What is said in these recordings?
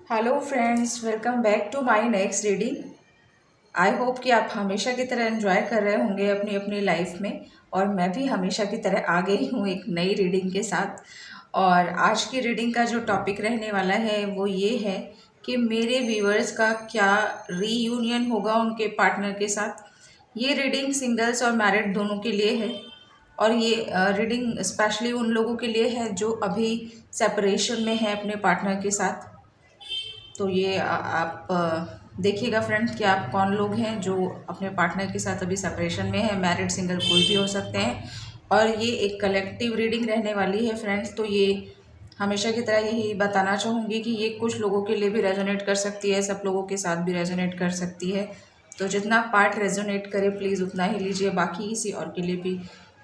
Hello friends, welcome back to my next reading. I hope कि आप हमेशा की तरह एंजॉय कर रहे होंगे अपनी अपनी लाइफ में। और मैं भी हमेशा की तरह आ गई हूँ एक नई रीडिंग के साथ। और आज की रीडिंग का जो टॉपिक रहने वाला है वो ये है कि मेरे व्यूअर्स का क्या रीयूनियन होगा उनके पार्टनर के साथ। ये रीडिंग सिंगल्स और मैरिड दोनों के लिए है। और ये रीडिंग स्पेशली उन लोगों के लिए है जो अभी सेपरेशन में है अपने पार्टनर के साथ। तो ये आप देखिएगा फ्रेंड्स कि आप कौन लोग हैं जो अपने पार्टनर के साथ अभी सेपरेशन में है। मैरिड सिंगल कोई भी हो सकते हैं। और ये एक कलेक्टिव रीडिंग रहने वाली है फ्रेंड्स। तो ये हमेशा की तरह यही बताना चाहूँगी कि ये कुछ लोगों के लिए भी रेजोनेट कर सकती है, सब लोगों के साथ भी रेजोनेट कर सकती है। तो जितना पार्ट रेजोनेट करे प्लीज़ उतना ही लीजिए, बाकी किसी और के लिए भी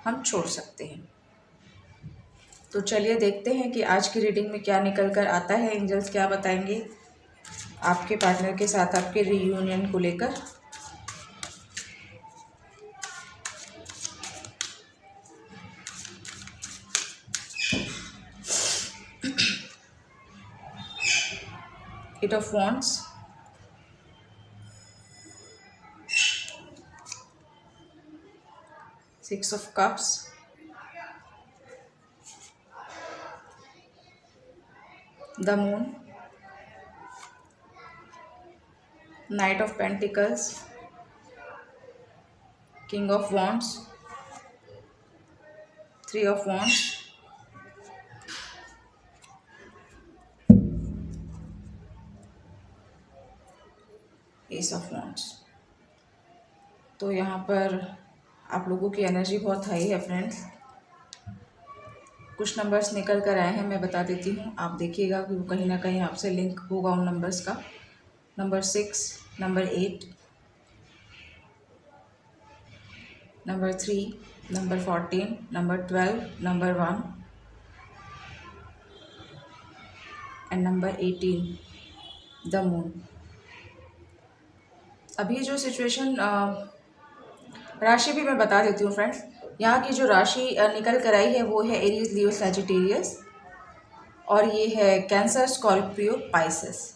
हम छोड़ सकते हैं। तो चलिए देखते हैं कि आज की रीडिंग में क्या निकल कर आता है। एंजल्स क्या बताएंगे आपके पार्टनर के साथ आपके रीयूनियन को लेकर। Eight of wands, six of cups, the moon, knight of pentacles, king of wands, three of wands, ace of wands. तो यहाँ पर आप लोगों की एनर्जी बहुत हाई है फ्रेंड्स। कुछ नंबर्स निकल कर आए हैं, मैं बता देती हूँ, आप देखिएगा कि वो कहीं ना कहीं आपसे लिंक होगा उन नंबर्स का। Number 6, number 8, number 3, number 14, number 12, number 1 and number 18, the moon. अभी जो सिचुएशन राशि भी मैं बता देती हूँ फ्रेंड्स। यहाँ की जो राशि निकल कर आई है वो है एरीज, लियो, सैजिटेरियस। और ये है कैंसर, स्कॉर्पियो, पाइसेस।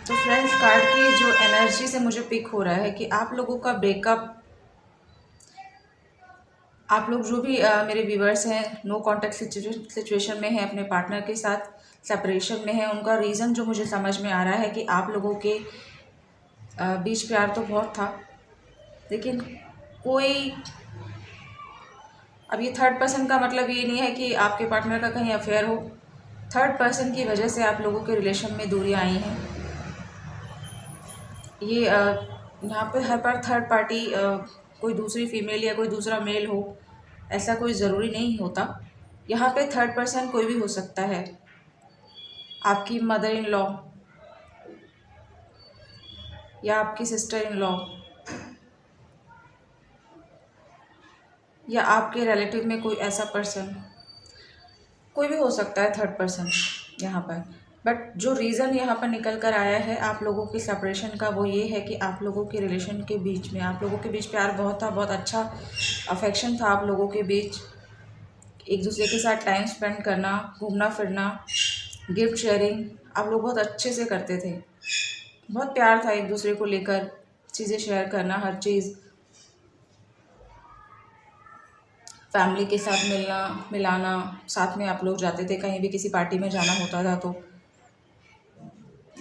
तो फ्रेंड्स, कार्ड की जो एनर्जी से मुझे पिक हो रहा है कि आप लोगों का ब्रेकअप, आप लोग जो भी मेरे व्यूवर्स हैं नो कांटेक्ट सिचुएशन में हैं अपने पार्टनर के साथ, सेपरेशन में है, उनका रीज़न जो मुझे समझ में आ रहा है कि आप लोगों के बीच प्यार तो बहुत था, लेकिन कोई, अब ये थर्ड पर्सन का मतलब ये नहीं है कि आपके पार्टनर का कहीं अफेयर हो। थर्ड पर्सन की वजह से आप लोगों के रिलेशन में दूरियां आई हैं। ये यहाँ पे हर बार थर्ड पार्टी कोई दूसरी फीमेल या कोई दूसरा मेल हो, ऐसा कोई ज़रूरी नहीं होता। यहाँ पे थर्ड पर्सन कोई भी हो सकता है। आपकी मदर इन लॉ या आपकी सिस्टर इन लॉ या आपके रिलेटिव में कोई ऐसा पर्सन, कोई भी हो सकता है थर्ड पर्सन यहाँ पर। बट जो रीज़न यहाँ पर निकल कर आया है आप लोगों की सेपरेशन का वो ये है कि आप लोगों के रिलेशन के बीच में, आप लोगों के बीच प्यार बहुत था, बहुत अच्छा अफेक्शन था आप लोगों के बीच। एक दूसरे के साथ टाइम स्पेंड करना, घूमना फिरना, गिफ्ट शेयरिंग आप लोग बहुत अच्छे से करते थे। बहुत प्यार था एक दूसरे को लेकर, चीज़ें शेयर करना, हर चीज़, फैमिली के साथ मिलना मिलाना, साथ में आप लोग जाते थे कहीं भी, किसी पार्टी में जाना होता था तो।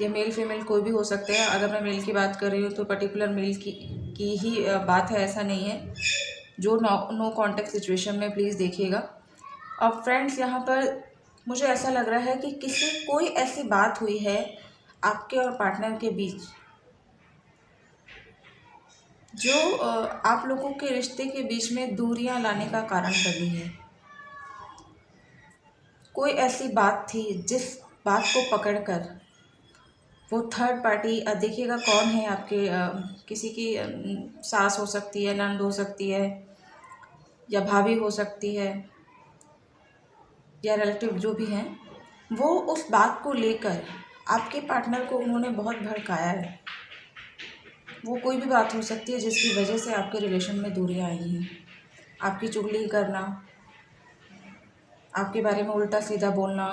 ये मेल फीमेल कोई भी हो सकते हैं। अगर मैं मेल की बात कर रही हूँ तो पर्टिकुलर मेल की ही बात है, ऐसा नहीं है। जो नो कांटेक्ट सिचुएशन में प्लीज़ देखिएगा। और फ्रेंड्स, यहाँ पर मुझे ऐसा लग रहा है कि कोई ऐसी बात हुई है आपके और पार्टनर के बीच जो आप लोगों के रिश्ते के बीच में दूरियां लाने का कारण बनी है। कोई ऐसी बात थी जिस बात को पकड़कर वो थर्ड पार्टी, देखिएगा कौन है आपके, किसी की सास हो सकती है, नंद हो सकती है, या भाभी हो सकती है, या रिलेटिव जो भी हैं, वो उस बात को लेकर आपके पार्टनर को उन्होंने बहुत भड़काया है। वो कोई भी बात हो सकती है जिसकी वजह से आपके रिलेशन में दूरियां आई हैं। आपकी चुगली करना, आपके बारे में उल्टा सीधा बोलना,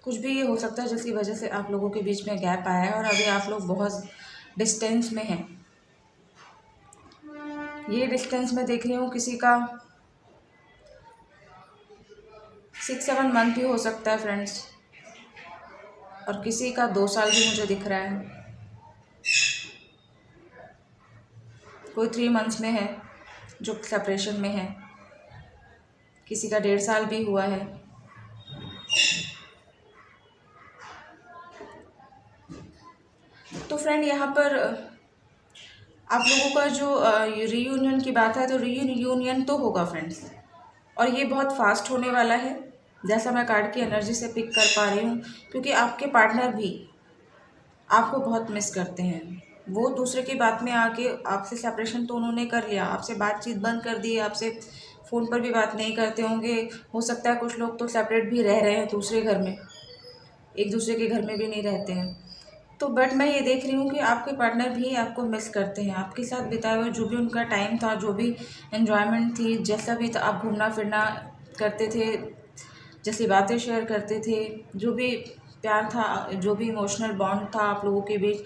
कुछ भी ये हो सकता है जिसकी वजह से आप लोगों के बीच में गैप आया है और अभी आप लोग बहुत डिस्टेंस में हैं। ये डिस्टेंस मैं देख रही हूँ किसी का 6-7 मंथ भी हो सकता है फ्रेंड्स, और किसी का 2 साल भी मुझे दिख रहा है। कोई 3 मंथ्स में है जो सेपरेशन में है, किसी का 1.5 साल भी हुआ है। तो फ्रेंड यहाँ पर आप लोगों का जो रीयूनियन की बात है, तो रीयूनियन तो होगा फ्रेंड्स, और ये बहुत फास्ट होने वाला है जैसा मैं कार्ड की एनर्जी से पिक कर पा रही हूँ, क्योंकि आपके पार्टनर भी आपको बहुत मिस करते हैं। वो दूसरे की बात में आके आपसे सेपरेशन तो उन्होंने कर लिया, आपसे बातचीत बंद कर दी, आपसे फ़ोन पर भी बात नहीं करते होंगे। हो सकता है कुछ लोग तो सेपरेट भी रह रहे हैं दूसरे घर में, एक दूसरे के घर में भी नहीं रहते हैं। तो बट मैं ये देख रही हूँ कि आपके पार्टनर भी आपको मिस करते हैं। आपके साथ बिताए हुए जो भी उनका टाइम था, जो भी एन्जॉयमेंट थी, जैसा भी था, आप घूमना फिरना करते थे, जैसी बातें शेयर करते थे, जो भी प्यार था, जो भी इमोशनल बॉन्ड था आप लोगों के बीच,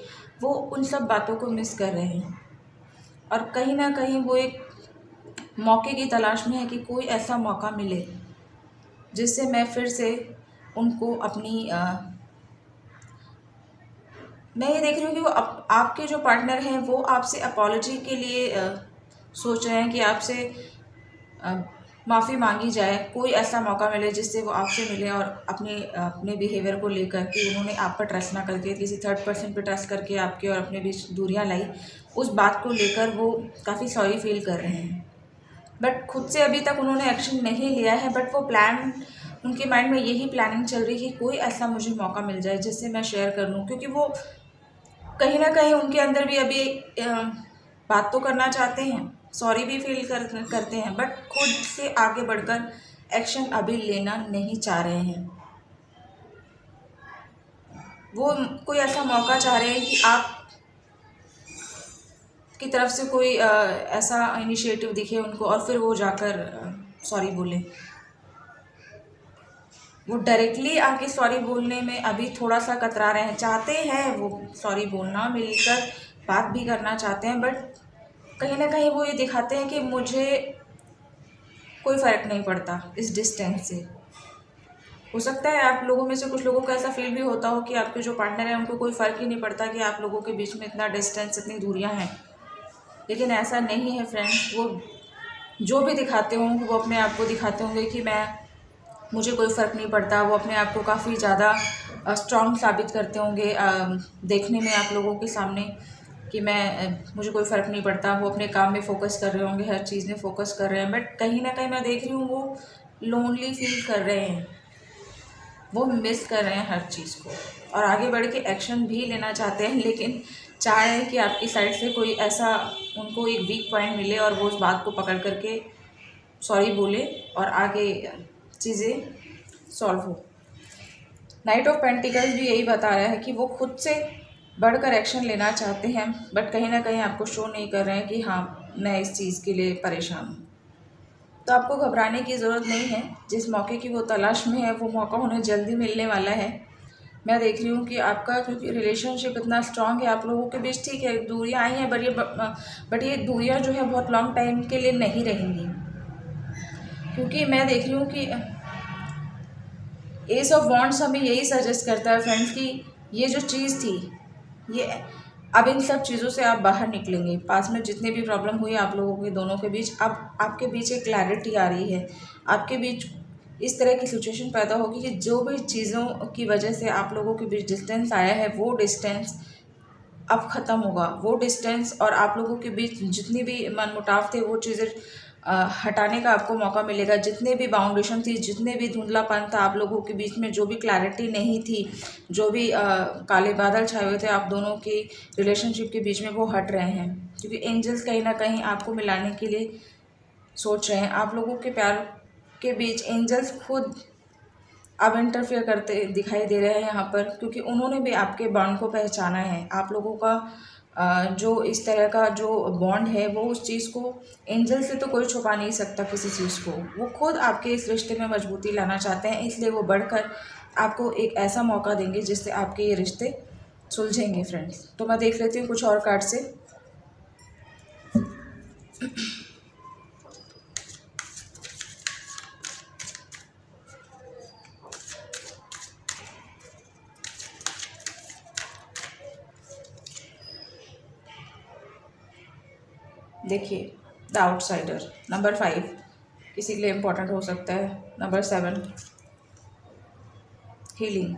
वो उन सब बातों को मिस कर रहे हैं। और कहीं ना कहीं वो एक मौके की तलाश में है कि कोई ऐसा मौका मिले जिससे मैं फिर से उनको अपनी मैं ये देख रही हूँ कि वो आपके जो पार्टनर हैं वो आपसे अपॉलॉजी के लिए सोच रहे हैं कि आपसे माफ़ी मांगी जाए, कोई ऐसा मौका मिले जिससे वो आपसे मिले और अपने बिहेवियर को लेकर कि उन्होंने आप पर ट्रस्ट ना करके किसी थर्ड पर्सन पर ट्रस्ट करके आपके और अपने बीच दूरियां लाई, उस बात को लेकर वो काफ़ी सॉरी फील कर रहे हैं। बट खुद से अभी तक उन्होंने एक्शन नहीं लिया है, बट वो प्लान, उनके माइंड में यही प्लानिंग चल रही है कि कोई ऐसा मुझे मौका मिल जाए जिससे मैं शेयर कर लूँ, क्योंकि वो कहीं ना कहीं उनके अंदर भी अभी बात तो करना चाहते हैं, सॉरी भी फील करते हैं, बट खुद से आगे बढ़कर एक्शन अभी लेना नहीं चाह रहे हैं। वो कोई ऐसा मौका चाह रहे हैं कि आप की तरफ से कोई ऐसा इनिशिएटिव दिखे उनको और फिर वो जाकर सॉरी बोले। वो डायरेक्टली आके सॉरी बोलने में अभी थोड़ा सा कतरा रहे हैं, चाहते हैं वो सॉरी बोलना, मिलकर बात भी करना चाहते हैं, बट कहीं ना कहीं वो ये दिखाते हैं कि मुझे कोई फ़र्क नहीं पड़ता इस डिस्टेंस से। हो सकता है आप लोगों में से कुछ लोगों को ऐसा फील भी होता हो कि आपके जो पार्टनर हैं उनको कोई फ़र्क ही नहीं पड़ता कि आप लोगों के बीच में इतना डिस्टेंस, इतनी दूरियां हैं, लेकिन ऐसा नहीं है फ्रेंड्स। वो जो भी दिखाते होंगे, वो अपने आप को दिखाते होंगे कि मुझे कोई फ़र्क नहीं पड़ता। वो अपने आप को काफ़ी ज़्यादा स्ट्रॉन्ग साबित करते होंगे देखने में आप लोगों के सामने कि मुझे कोई फ़र्क नहीं पड़ता। वो अपने काम में फ़ोकस कर रहे होंगे, हर चीज़ में फ़ोकस कर रहे हैं, बट कहीं ना कहीं मैं देख रही हूँ वो लोनली फील कर रहे हैं, वो मिस कर रहे हैं हर चीज़ को, और आगे बढ़ के एक्शन भी लेना चाहते हैं, लेकिन चाह रहे हैं कि आपकी साइड से कोई ऐसा उनको एक वीक पॉइंट मिले और वो उस बात को पकड़ करके सॉरी बोले और आगे चीज़ें सॉल्व हो। नाइट ऑफ पेंटिकल्स भी यही बता रहा है कि वो खुद से बढ़कर एक्शन लेना चाहते हैं, बट कहीं ना कहीं आपको शो नहीं कर रहे हैं कि हाँ मैं इस चीज़ के लिए परेशान हूँ। तो आपको घबराने की ज़रूरत नहीं है। जिस मौके की वो तलाश में है वो मौका उन्हें जल्दी मिलने वाला है। मैं देख रही हूँ कि आपका, क्योंकि रिलेशनशिप इतना स्ट्रांग है आप लोगों के बीच, ठीक है दूरियाँ आई हैं, बट ये दूरियाँ जो है बहुत लॉन्ग टाइम के लिए नहीं रहेंगी, क्योंकि मैं देख रही हूँ कि एस ऑफ वॉन्ड्स हमें यही सजेस्ट करता है फ्रेंड्स कि ये जो चीज़ थी, ये अब इन सब चीज़ों से आप बाहर निकलेंगे। पास में जितने भी प्रॉब्लम हुई आप लोगों के दोनों के बीच, अब आपके बीच एक क्लैरिटी आ रही है। आपके बीच इस तरह की सिचुएशन पैदा होगी कि जो भी चीज़ों की वजह से आप लोगों के बीच डिस्टेंस आया है, वो डिस्टेंस अब ख़त्म होगा। वो डिस्टेंस और आप लोगों के बीच जितनी भी मनमुटाव थे, वो चीज़ें हटाने का आपको मौका मिलेगा। जितने भी बाउंडेशन थी, जितने भी धुंधलापन था आप लोगों के बीच में, जो भी क्लैरिटी नहीं थी, जो भी काले बादल छाए हुए थे आप दोनों के रिलेशनशिप के बीच में, वो हट रहे हैं, क्योंकि एंजल्स कहीं ना कहीं आपको मिलाने के लिए सोच रहे हैं। आप लोगों के प्यार के बीच एंजल्स खुद अब इंटरफेयर करते दिखाई दे रहे हैं यहाँ पर, क्योंकि उन्होंने भी आपके बॉन्ड को पहचाना है। आप लोगों का जो इस तरह का जो बॉन्ड है वो उस चीज़ को एंजल से तो कोई छुपा नहीं सकता किसी चीज़ को। वो खुद आपके इस रिश्ते में मजबूती लाना चाहते हैं, इसलिए वो बढ़कर आपको एक ऐसा मौका देंगे जिससे आपके ये रिश्ते सुलझेंगे फ्रेंड्स। तो मैं देख लेती हूँ कुछ और कार्ड से। देखिए, द आउटसाइडर, नंबर 5 किसी के लिए इम्पोर्टेंट हो सकता है। Number 7 healing.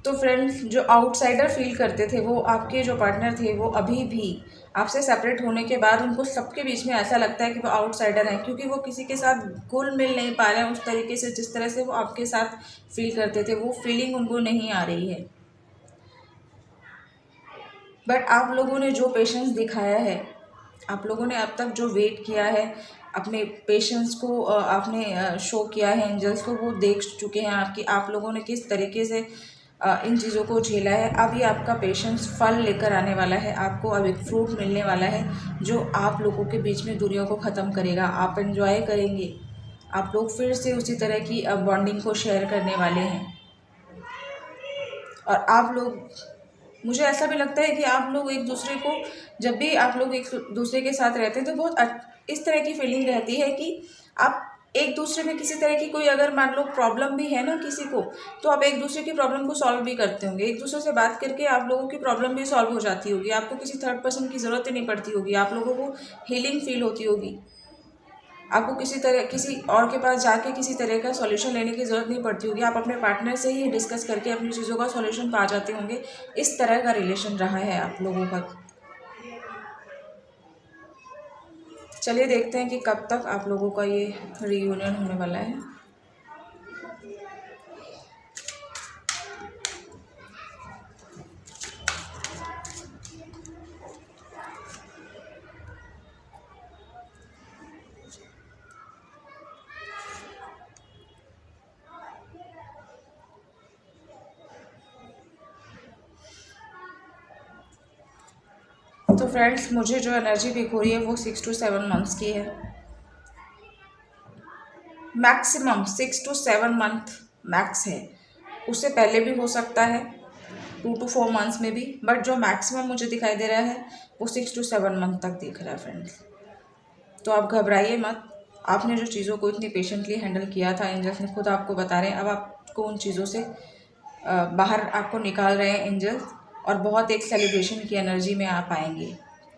तो फ्रेंड्स, जो आउटसाइडर फील करते थे वो आपके जो पार्टनर थे वो अभी भी आपसे सेपरेट होने के बाद उनको सबके बीच में ऐसा लगता है कि वो आउटसाइडर हैं, क्योंकि वो किसी के साथ घुल मिल नहीं पा रहे हैं उस तरीके से जिस तरह से वो आपके साथ फील करते थे। वो फीलिंग उनको नहीं आ रही है। बट आप लोगों ने जो पेशेंस दिखाया है, आप लोगों ने अब तक जो वेट किया है, अपने पेशेंस को आपने शो किया है एंजल्स को, वो देख चुके हैं आपकी आप लोगों ने किस तरीके से इन चीज़ों को झेला है। अब ये आपका पेशेंस फल लेकर आने वाला है। आपको अब एक फ्रूट मिलने वाला है जो आप लोगों के बीच में दूरियों को ख़त्म करेगा। आप एंजॉय करेंगे, आप लोग फिर से उसी तरह की बॉन्डिंग को शेयर करने वाले हैं। और आप लोग, मुझे ऐसा भी लगता है कि आप लोग एक दूसरे को, जब भी आप लोग एक दूसरे के साथ रहते हैं तो बहुत इस तरह की फीलिंग रहती है कि आप एक दूसरे में किसी तरह की कोई अगर मान लो प्रॉब्लम भी है ना किसी को, तो आप एक दूसरे की प्रॉब्लम को सॉल्व भी करते होंगे। एक दूसरे से बात करके आप लोगों की प्रॉब्लम भी सॉल्व हो जाती होगी। आपको किसी थर्ड पर्सन की ज़रूरत ही नहीं पड़ती होगी। आप लोगों को हीलिंग फील होती होगी। आपको किसी और के पास जाके किसी तरह का सॉल्यूशन लेने की ज़रूरत नहीं पड़ती होगी। आप अपने पार्टनर से ही डिस्कस करके अपनी चीज़ों का सॉल्यूशन पा जाते होंगे। इस तरह का रिलेशन रहा है आप लोगों का। चलिए देखते हैं कि कब तक आप लोगों का ये रीयूनियन होने वाला है। तो फ्रेंड्स, मुझे जो एनर्जी दिख रही है वो 6 to 7 मंथ्स की है। मैक्सिमम 6 to 7 मंथ मैक्स है। उससे पहले भी हो सकता है 2 to 4 मंथ्स में भी, बट जो मैक्सिमम मुझे दिखाई दे रहा है वो 6 to 7 मंथ तक दिख रहा है फ्रेंड्स। तो आप घबराइए मत। आपने जो चीज़ों को इतनी पेशेंटली हैंडल किया था, एंजल्स ने खुद आपको बता रहे हैं अब आपको उन चीज़ों से बाहर आपको निकाल रहे हैं एंजल्स, और बहुत एक सेलिब्रेशन की एनर्जी में आप आएंगे।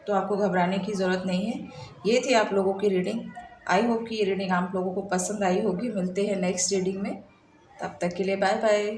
तो आपको घबराने की ज़रूरत नहीं है। ये थी आप लोगों की रीडिंग। आई होप कि ये रीडिंग आप लोगों को पसंद आई होगी। मिलते हैं नेक्स्ट रीडिंग में, तब तक के लिए बाय बाय।